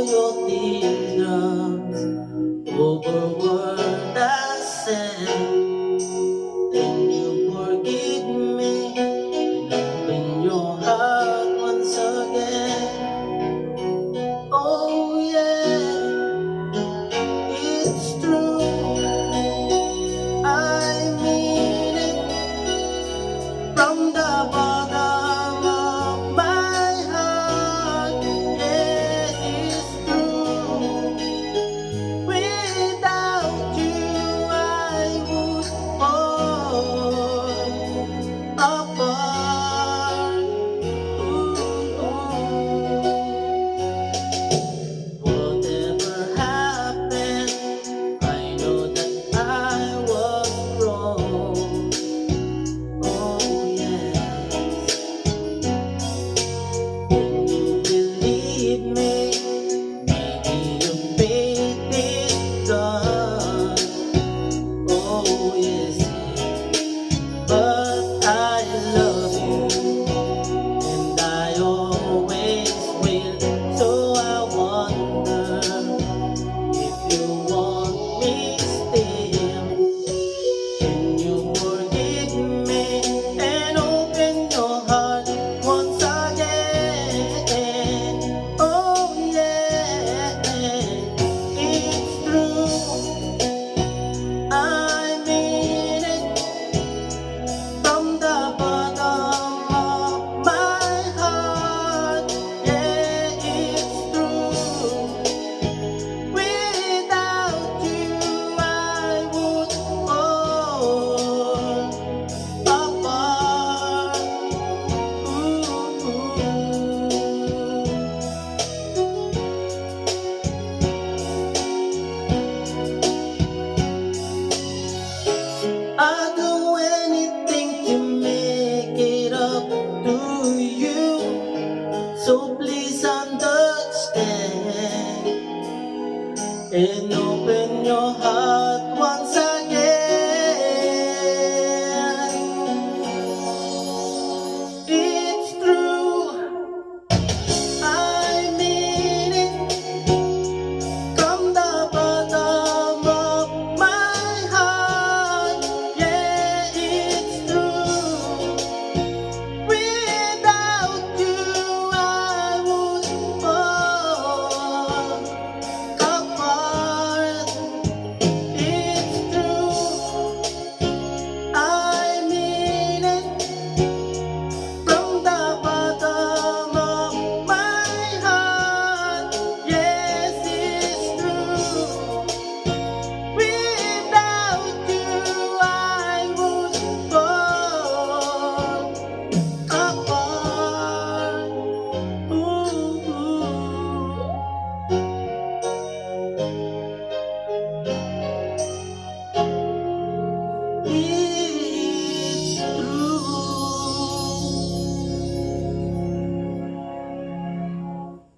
your teardrops over what I said. Can you forgive me and open your heart once again? Oh yeah, it's true, I mean it from the bottom of my heart. Yes, it's true. Without you, I would fall apart. Ooh, whatever happened, I know that I was wrong. Oh yes, can you believe me? Maybe your faith is gone. Oh yes, but I love you and I always will. So I wonder if you want me still. Can you forgive me and open your heart once again? Oh yeah, it's true, I mean it from the bottom of my heart. Yeah, it's true. Without you, I would fall apart. Ooh. I'd do anything to make it up to you. So please understand and